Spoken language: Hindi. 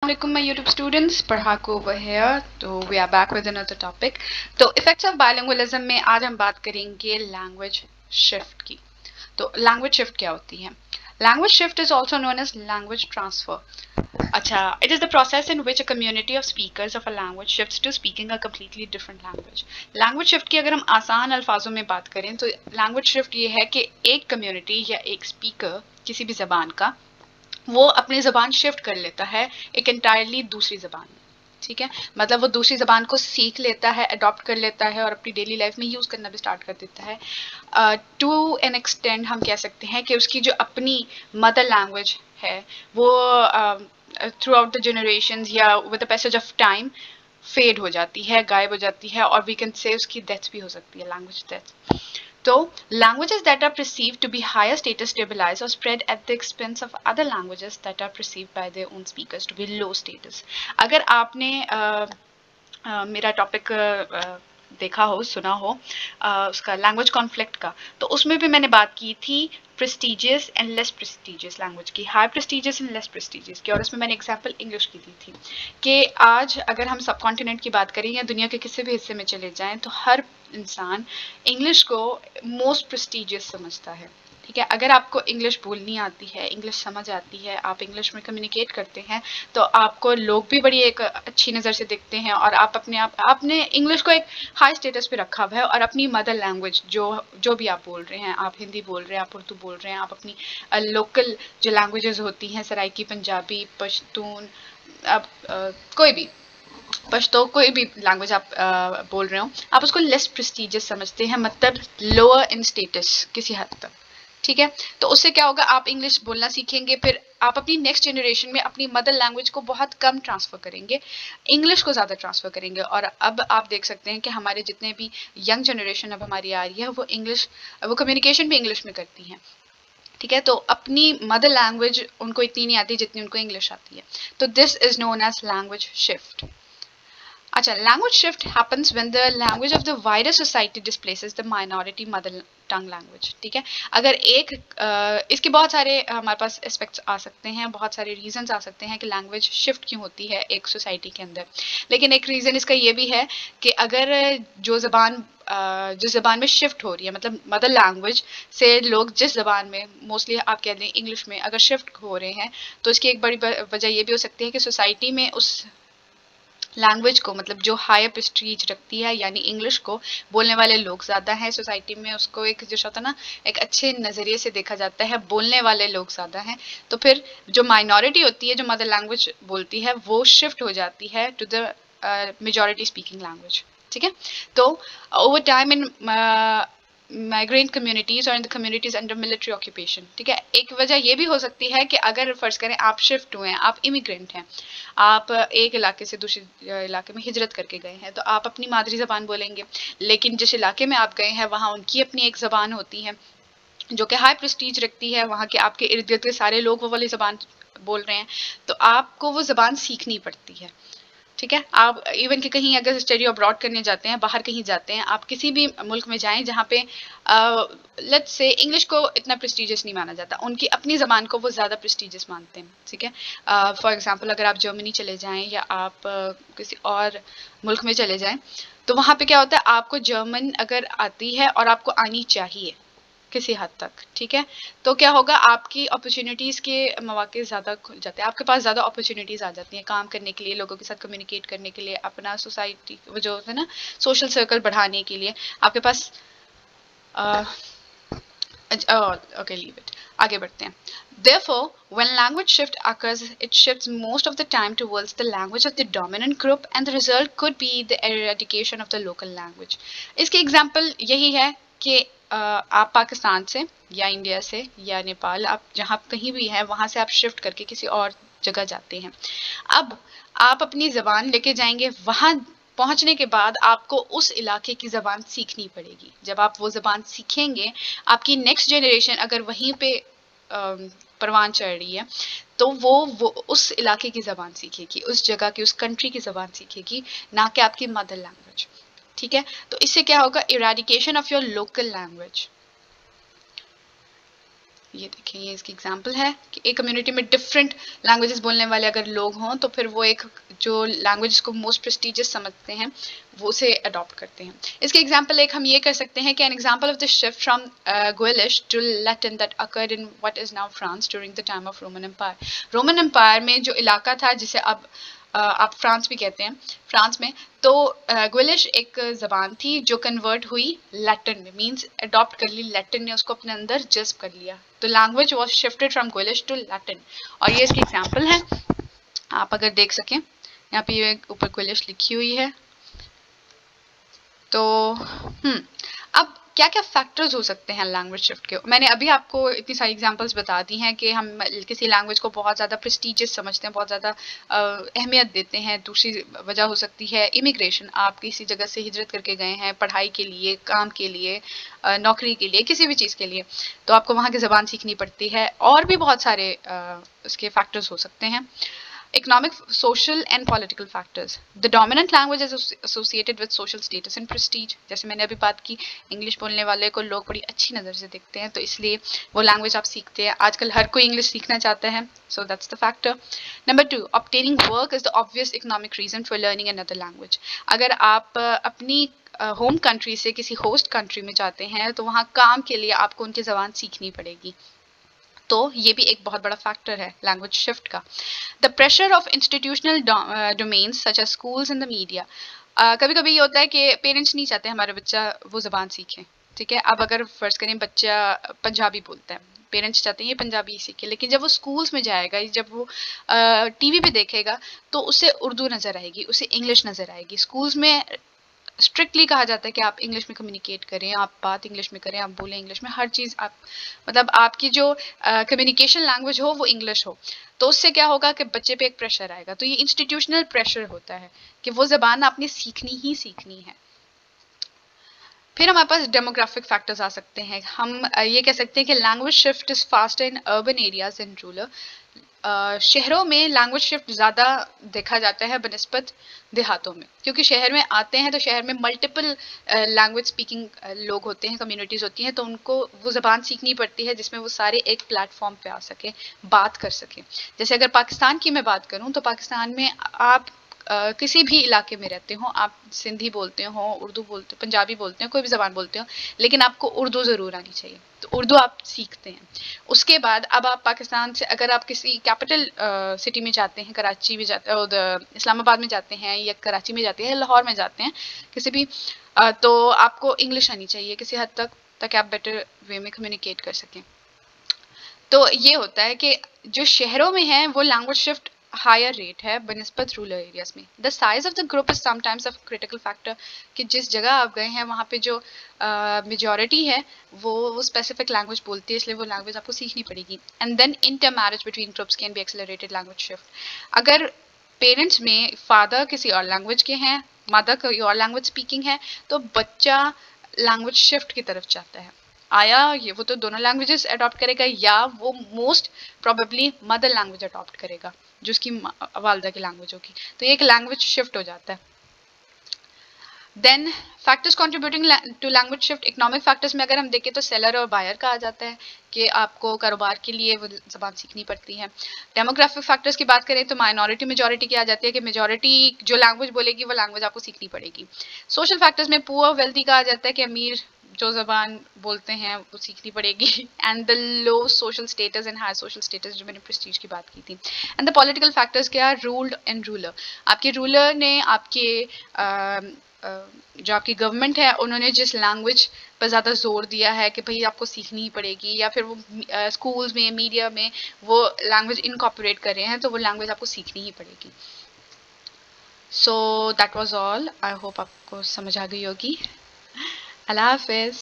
Assalamualaikum my YouTube students, पढ़ाकू over here. तो we are back with another topic. तो effects of bilingualism में आज हम बात करेंगे language shift की. तो language shift क्या होती है? Language shift is also known as language transfer. अच्छा, it is the process in which a community of speakers of a language shifts to speaking a completely different language. Language shift की अगर हम आसान अल्फाजों में बात करें तो language shift ये है कि एक community या एक speaker किसी भी जबान का वो अपनी ज़बान शिफ्ट कर लेता है एक एंटायरली दूसरी ज़बान में. ठीक है, मतलब वो दूसरी ज़बान को सीख लेता है, अडॉप्ट कर लेता है और अपनी डेली लाइफ में यूज़ करना भी स्टार्ट कर देता है. टू एन एक्सटेंड हम कह सकते हैं कि उसकी जो अपनी मदर लैंग्वेज है वो थ्रू आउट द जनरेशन या with the passage of time fade हो जाती है, गायब हो जाती है, और वी कैन से उसकी डेथ भी हो सकती है, language death. So, languages that are perceived to be higher status stabilize or spread at the expense of other languages that are perceived by their own speakers to be low status. अगर आपने मेरा टॉपिक देखा हो, सुना हो उसका लैंग्वेज कॉन्फ्लिक्ट का, तो उसमें भी मैंने बात की थी prestigious and less prestigious language की, high prestigious and less prestigious की, और उसमें मैंने एग्जांपल इंग्लिश की दी थी कि आज अगर हम सब कॉन्टिनेंट की बात करें या दुनिया के किसी भी हिस्से में चले जाएं तो हर इंसान इंग्लिश को मोस्ट प्रेस्टिजियस समझता है. ठीक है, अगर आपको इंग्लिश बोलनी आती है, इंग्लिश समझ आती है, आप इंग्लिश में कम्युनिकेट करते हैं, तो आपको लोग भी बड़ी एक अच्छी नज़र से देखते हैं और आप अपने आप आपने इंग्लिश को एक हाई स्टेटस पे रखा हुआ है. और अपनी मदर लैंग्वेज जो भी आप बोल रहे हैं, आप हिंदी बोल रहे हैं, आप उर्दू बोल रहे हैं, आप अपनी लोकल जो लैंग्वेजेस होती हैं, सराइकी पंजाबी, पश्तून, अब कोई भी पश्तो कोई भी लैंग्वेज आप बोल रहे हो, आप उसको लेस प्रेस्टिजियस समझते हैं, मतलब लोअर इन स्टेटस किसी हद तक. ठीक है, तो उससे क्या होगा, आप इंग्लिश बोलना सीखेंगे, फिर आप अपनी नेक्स्ट जनरेशन में अपनी मदर लैंग्वेज को बहुत कम ट्रांसफ़र करेंगे, इंग्लिश को ज़्यादा ट्रांसफ़र करेंगे. और अब आप देख सकते हैं कि हमारे जितने भी यंग जनरेशन अब हमारी आ रही है वो कम्युनिकेशन भी इंग्लिश में करती हैं. ठीक है, तो अपनी मदर लैंग्वेज उनको इतनी नहीं आती जितनी उनको इंग्लिश आती है. तो this is known as language shift. अच्छा, language shift happens when the language of the wider society displaces the minority mother tongue language. ठीक है, अगर एक इसके बहुत सारे हमारे पास एस्पेक्ट्स आ सकते हैं, बहुत सारे रीजंस आ सकते हैं कि लैंग्वेज शिफ्ट क्यों होती है एक सोसाइटी के अंदर. लेकिन एक रीज़न इसका ये भी है कि अगर जो ज़बान में शिफ्ट हो रही है, मतलब मदर लैंग्वेज से लोग जिस ज़बान में, मोस्टली आप कह लें इंग्लिश में, अगर शिफ्ट हो रहे हैं, तो इसकी एक बड़ी वजह ये भी हो सकती है कि सोसाइटी में उस लैंग्वेज को, मतलब जो हायर प्रेस्टीज रखती है, यानी इंग्लिश को बोलने वाले लोग ज़्यादा हैं सोसाइटी में, उसको एक जो होता है ना, एक अच्छे नज़रिए से देखा जाता है, बोलने वाले लोग ज़्यादा हैं. तो फिर जो माइनॉरिटी होती है, जो मदर लैंग्वेज बोलती है, वो शिफ्ट हो जाती है to the majority speaking language. ठीक है, तो over time in migrant communities और in the communities under military occupation. ठीक है, एक वजह ये भी हो सकती है कि अगर फ़र्ज़ करें आप शिफ्ट हुए हैं, आप इमिग्रेंट हैं, आप एक इलाके से दूसरे इलाके में हिजरत करके गए हैं, तो आप अपनी मादरी ज़बान बोलेंगे, लेकिन जिस इलाके में आप गए हैं वहाँ उनकी अपनी एक ज़बान होती है जो कि हाई प्रेस्टीज रखती है, वहाँ के आपके इर्द गिर्द के सारे लोग वो वाली ज़बान बोल रहे हैं, तो आपको वो ज़बान सीखनी पड़ती है. ठीक है, आप इवन कि कहीं अगर स्टडी अब्रॉड करने जाते हैं, बाहर कहीं जाते हैं, आप किसी भी मुल्क में जाएं जहाँ पे लेट्स से इंग्लिश को इतना प्रेस्टिजियस नहीं माना जाता, उनकी अपनी ज़बान को वो ज़्यादा प्रेस्टिजियस मानते हैं. ठीक है, फॉर एग्जांपल अगर आप जर्मनी चले जाएं या आप किसी और मुल्क में चले जाएं, तो वहाँ पे क्या होता है, आपको जर्मन अगर आती है और आपको आनी चाहिए किसी हद तक. ठीक है, तो क्या होगा, आपकी अपॉर्चुनिटीज़ के मौके ज़्यादा खुल जाते हैं, आपके पास ज़्यादा अपॉर्चुनिटीज़ आ जाती हैं काम करने के लिए, लोगों के साथ कम्युनिकेट करने के लिए, अपना सोसाइटी वो जो है ना सोशल सर्कल बढ़ाने के लिए आपके पास. ओके, लीव इट, आगे बढ़ते हैं. Therefore, when language shift occurs, it shifts most of the time towards the language of the dominant group, and the result could be the eradication of the local language. इसके एग्जाम्पल यही है कि आप पाकिस्तान से या इंडिया से या नेपाल, आप जहाँ कहीं भी हैं वहाँ से आप शिफ्ट करके किसी और जगह जाते हैं. अब आप अपनी ज़बान लेके जाएंगे, वहाँ पहुँचने के बाद आपको उस इलाके की ज़बान सीखनी पड़ेगी. जब आप वो ज़बान सीखेंगे, आपकी नेक्स्ट जनरेशन अगर वहीं पे परवान चढ़ रही है, तो वो उस इलाके की ज़बान सीखेगी, उस जगह की, उस कंट्री की ज़बान सीखेगी, ना कि आपकी मदर लैंग्वेज. ठीक है, तो इससे क्या होगा, eradication of your local language. ये देखिए, ये इसकी एग्जांपल है कि एक कम्युनिटी में डिफरेंट लैंग्वेजेस बोलने वाले अगर लोग हों तो फिर वो एक जो लैंग्वेज को मोस्ट प्रेस्टिजियस समझते हैं वो उसे अडॉप्ट करते हैं। इसके एग्जांपल एक हम ये कर सकते हैं कि an example of the shift from Gaulish to Latin that occurred in what is now France during the time of Roman Empire. Roman Empire में जो इलाका था जिसे अब आप फ्रांस भी कहते हैं, फ्रांस में, तो ग्विलिश एक ज़बान थी जो कन्वर्ट हुई लैटिन में, मींस अडॉप्ट कर ली, लैटिन ने उसको अपने अंदर जज्ब कर लिया, तो language was shifted from Gaulish to Latin. और ये इसकी एग्जांपल है, आप अगर देख सकें यहाँ पे ये ऊपर ग्विलिश लिखी हुई है। तो अब क्या क्या फैक्टर्स हो सकते हैं लैंग्वेज शिफ्ट के? मैंने अभी आपको इतनी सारी एग्जांपल्स बता दी हैं कि हम किसी लैंग्वेज को बहुत ज़्यादा प्रेस्टिजियस समझते हैं, बहुत ज़्यादा अहमियत देते हैं। दूसरी वजह हो सकती है इमिग्रेशन, आप किसी जगह से हिजरत करके गए हैं पढ़ाई के लिए, काम के लिए, नौकरी के लिए, किसी भी चीज़ के लिए, तो आपको वहाँ की ज़बान सीखनी पड़ती है। और भी बहुत सारे उसके फैक्टर्स हो सकते हैं। Economic, social and political factors. The dominant language is associated with social status and prestige. जैसे मैंने अभी बात की, इंग्लिश बोलने वाले को लोग बड़ी अच्छी नज़र से देखते हैं, तो इसलिए वो लैंग्वेज आप सीखते हैं। आजकल हर कोई इंग्लिश सीखना चाहता है, so that's the factor. Number 2, obtaining work is the obvious economic reason for learning another language. अगर आप अपनी होम कंट्री से किसी होस्ट कंट्री में जाते हैं तो वहाँ काम के लिए आपको उनकी ज़बान सीखनी पड़ेगी, तो ये भी एक बहुत बड़ा फैक्टर है लैंग्वेज शिफ्ट का। The pressure of institutional domains such as schools and the media. कभी कभी ये होता है कि पेरेंट्स नहीं चाहते हमारा बच्चा वो ज़बान सीखे, ठीक है। अब अगर फर्ज करें बच्चा पंजाबी बोलता है, पेरेंट्स चाहते हैं ये पंजाबी सीखे, लेकिन जब वो स्कूल्स में जाएगा, जब वो टीवी पे देखेगा तो उसे उर्दू नज़र आएगी, उसे इंग्लिश नज़र आएगी। स्कूल्स में स्ट्रिक्टली कहा जाता है कि आप इंग्लिश में कम्युनिकेट करें, आप बात इंग्लिश में करें, आप बोलें इंग्लिश में, हर चीज़ आप मतलब आपकी जो कम्युनिकेशन लैंग्वेज हो वो इंग्लिश हो। तो उससे क्या होगा कि बच्चे पे एक प्रेशर आएगा, तो ये इंस्टीट्यूशनल प्रेशर होता है कि वो ज़बान आपने सीखनी ही सीखनी है। फिर हमारे पास डेमोग्राफिक फैक्टर्स आ सकते हैं। हम ये कह सकते हैं कि language shift is faster in urban areas and rural. शहरों में लैंग्वेज शिफ्ट ज़्यादा देखा जाता है बनिस्बत देहातों में, क्योंकि शहर में आते हैं तो शहर में मल्टीपल लैंग्वेज स्पीकिंग लोग होते हैं, कम्युनिटीज़ होती हैं, तो उनको वो ज़बान सीखनी पड़ती है जिसमें वो सारे एक प्लेटफॉर्म पे आ सके, बात कर सकें। जैसे अगर पाकिस्तान की मैं बात करूँ तो पाकिस्तान में आप किसी भी इलाके में रहते हो, आप सिंधी बोलते हो, उर्दू बोलते हो, पंजाबी बोलते हो, कोई भी ज़बान बोलते हो, लेकिन आपको उर्दू ज़रूर आनी चाहिए, तो उर्दू आप सीखते हैं। उसके बाद अब आप पाकिस्तान से अगर आप किसी कैपिटल सिटी में जाते हैं, कराची में जाते हैं, इस्लामाबाद में जाते हैं, या कराची में जाते हैं, लाहौर में जाते हैं, किसी भी तो आपको इंग्लिश आनी चाहिए किसी हद तक, ताकि आप बेटर वे में कम्युनिकेट कर सकें। तो ये होता है कि जो शहरों में है वो लैंग्वेज शिफ्ट हायर रेट है बनिस्बत रूरल एरियाज में। The size of the group is sometimes a critical factor, कि जिस जगह आप गए हैं वहाँ पे जो मेजॉरिटी है वो स्पेसिफिक लैंग्वेज बोलती है, इसलिए वो लैंग्वेज आपको सीखनी पड़ेगी। And then inter marriage between groups can be accelerated language shift. अगर पेरेंट्स में फादर किसी और लैंग्वेज के हैं, मदर कोई और लैंग्वेज स्पीकिंग है, तो बच्चा लैंग्वेज शिफ्ट की तरफ जाता है। आया ये वो तो दोनों लैंग्वेजेस अडॉप्ट करेगा, या वो most probably mother language adopt करेगा जो उसकी वालदा की लैंग्वेज होगी, तो ये एक लैंग्वेज शिफ्ट हो जाता है। Then factors contributing to language shift, economic factors में अगर हम देखें तो सेलर और बायर का आ जाता है कि आपको कारोबार के लिए वो ज़बान सीखनी पड़ती है। डेमोग्राफिक फैक्टर्स की बात करें तो माइनॉरिटी मेजॉरिटी की आ जाती है कि मेजॉरिटी जो लैंग्वेज बोलेगी वो लैंग्वेज आपको सीखनी पड़ेगी। सोशल फैक्टर्स में पुअर वेल्थी का आ जाता है कि अमीर जो ज़बान बोलते हैं वो सीखनी पड़ेगी, and the low social status and high social status, जो मैंने प्रेस्टीज की बात की थी। एंड द पॉलिटिकल फैक्टर्स क्या, रूल्ड एंड रूलर, आपके रूलर ने आपके जो आपकी गवर्नमेंट है उन्होंने जिस लैंग्वेज पर ज़्यादा जोर दिया है कि भाई आपको सीखनी ही पड़ेगी, या फिर वो स्कूल्स में, मीडिया में वो लैंग्वेज इनकॉर्पोरेट कर रहे हैं, तो वो लैंग्वेज आपको सीखनी ही पड़ेगी। So that was all, I hope आपको समझ आ गई होगी। अल्लाह हाफिज़।